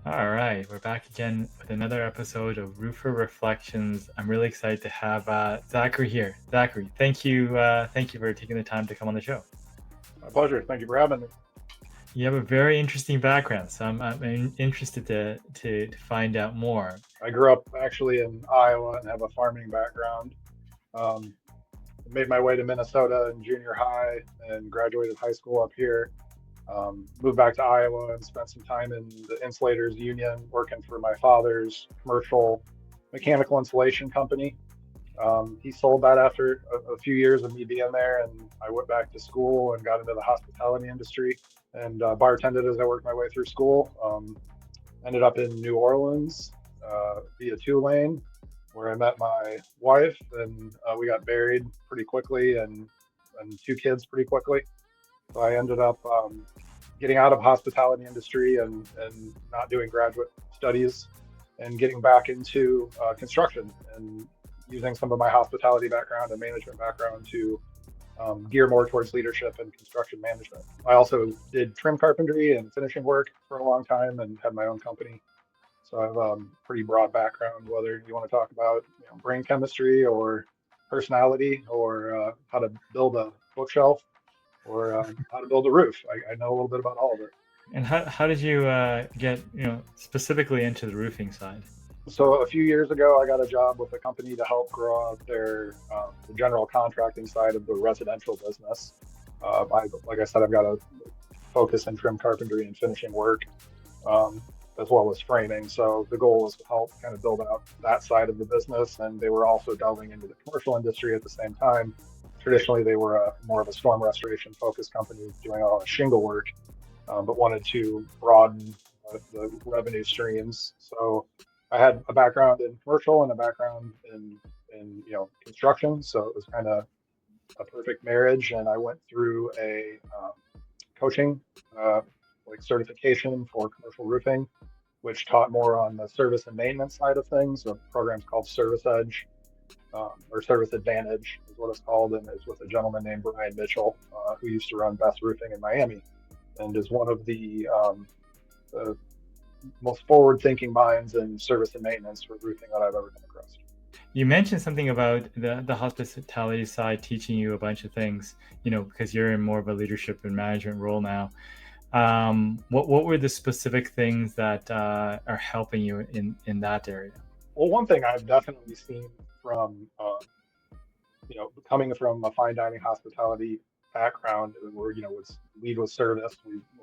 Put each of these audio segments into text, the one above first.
All right, we're back again with another episode of Roofer Reflections. I'm really excited to have Zachary here. Zachary, thank you for taking the time to come on the show. My pleasure. Thank you for having me. You have a very interesting background, so I'm interested to find out more. I grew up actually in Iowa and have a farming background. Um, Made my way to Minnesota in junior high and graduated high school up here. Moved back to Iowa and spent some time in the insulators union working for my father's commercial mechanical insulation company. He sold that after a few years of me being there, and I went back to school and got into the hospitality industry and bartended as I worked my way through school. Ended up in New Orleans via Tulane, where I met my wife, and we got married pretty quickly and two kids pretty quickly. So I ended up getting out of hospitality industry and not doing graduate studies and getting back into construction and using some of my hospitality background and management background to gear more towards leadership and construction management. I also did trim carpentry and finishing work for a long time and had my own company. So I have a pretty broad background, whether you want to talk about brain chemistry or personality or how to build a bookshelf or how to build a roof. I know a little bit about all of it. And how did you get specifically into the roofing side? So a few years ago, I got a job with a company to help grow out their the general contracting side of the residential business. Like I said, I've got a focus in trim carpentry and finishing work, um, as well as framing. So the goal was to help kind of build out that side of the business, and they were also delving into the commercial industry at the same time. Traditionally, they were more of a storm restoration focused company doing a lot of shingle work, but wanted to broaden the revenue streams. So I had a background in commercial and a background in construction, so it was kind of a perfect marriage. And I went through a coaching like certification for commercial roofing, which taught more on the service and maintenance side of things. The program's called Service Edge, or Service Advantage is what it's called, and it's with a gentleman named Brian Mitchell, who used to run Best Roofing in Miami, and is one of the most forward-thinking minds in service and maintenance for roofing that I've ever come across. You mentioned something about the hospitality side teaching you a bunch of things, because you're in more of a leadership and management role now. What were the specific things that are helping you in that area? Well, one thing I've definitely seen from coming from a fine dining hospitality background where was lead with service.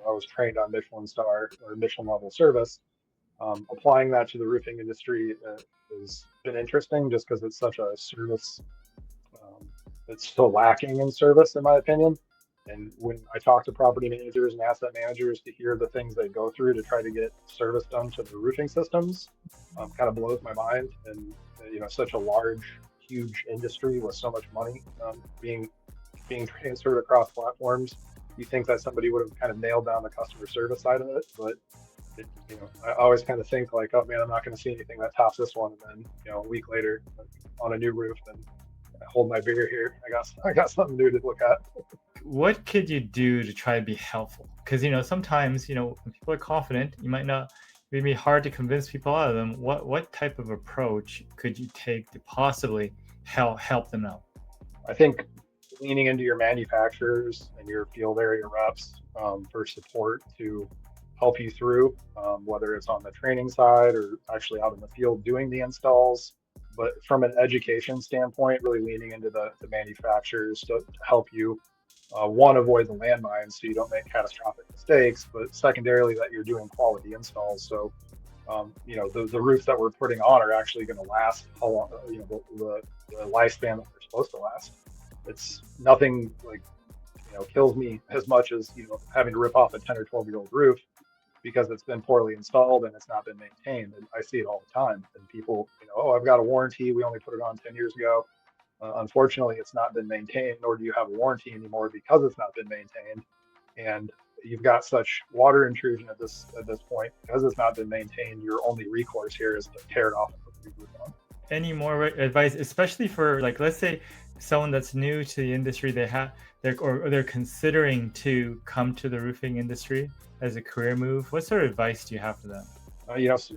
I was trained on Michelin star or Michelin level service. Applying that to the roofing industry has been interesting just because it's such a service. It's so lacking in service, in my opinion. And when I talk to property managers and asset managers to hear the things they go through to try to get service done to the roofing systems, kind of blows my mind. And such a large, huge industry with so much money being transferred across platforms. You think that somebody would have kind of nailed down the customer service side of it, but I always kind of think like, oh man, I'm not going to see anything that tops this one. And then a week later, on a new roof, and I hold my beer here. I got something new to look at. What could you do to try to be helpful? Because sometimes when people are confident, you might not. It would be hard to convince people out of them. What type of approach could you take to possibly help them out? I think leaning into your manufacturers and your field area reps for support to help you through, whether it's on the training side or actually out in the field doing the installs. But from an education standpoint, really leaning into the manufacturers to help you, one, avoid the landmines so you don't make catastrophic mistakes, but secondarily, that you're doing quality installs. So, the roofs that we're putting on are actually going to last how long, the lifespan that they're supposed to last. It's nothing like, kills me as much as, having to rip off a 10 or 12-year-old roof because it's been poorly installed and it's not been maintained. And I see it all the time. And people, oh, I've got a warranty. We only put it on 10 years ago. Unfortunately, it's not been maintained, nor do you have a warranty anymore because it's not been maintained. And you've got such water intrusion at this point because it's not been maintained. Your only recourse here is to tear it off and put the new roof on. Any more advice, especially for, like, let's say someone that's new to the industry, they're considering to come to the roofing industry as a career move? What sort of advice do you have for them?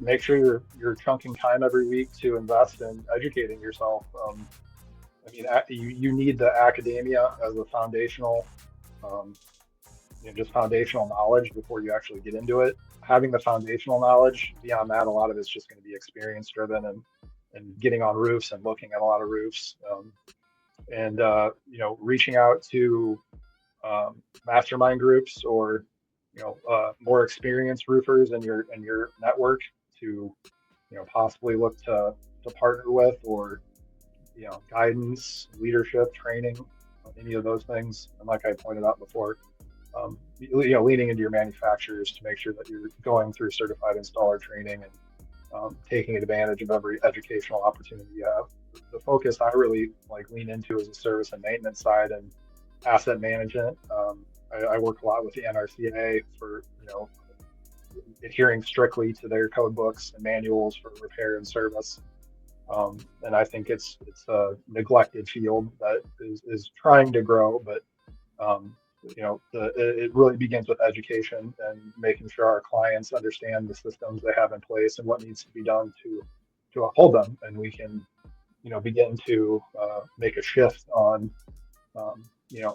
make sure you're chunking time every week to invest in educating yourself. I mean, you need the academia as a foundational, um, just foundational knowledge before you actually get into it. Having the foundational knowledge, beyond that, a lot of it's just going to be experience driven and getting on roofs and looking at a lot of roofs, and reaching out to mastermind groups or more experienced roofers in your network to possibly look to partner with, or guidance, leadership, training, any of those things. And like I pointed out before, leaning into your manufacturers to make sure that you're going through certified installer training and taking advantage of every educational opportunity you have. The focus I really like lean into is the service and maintenance side and asset management. I work a lot with the NRCA for adhering strictly to their code books and manuals for repair and service. And I think it's a neglected field that is trying to grow, but it really begins with education and making sure our clients understand the systems they have in place and what needs to be done to uphold them, and we can begin to make a shift on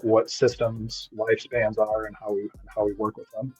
what systems lifespans are and how we work with them.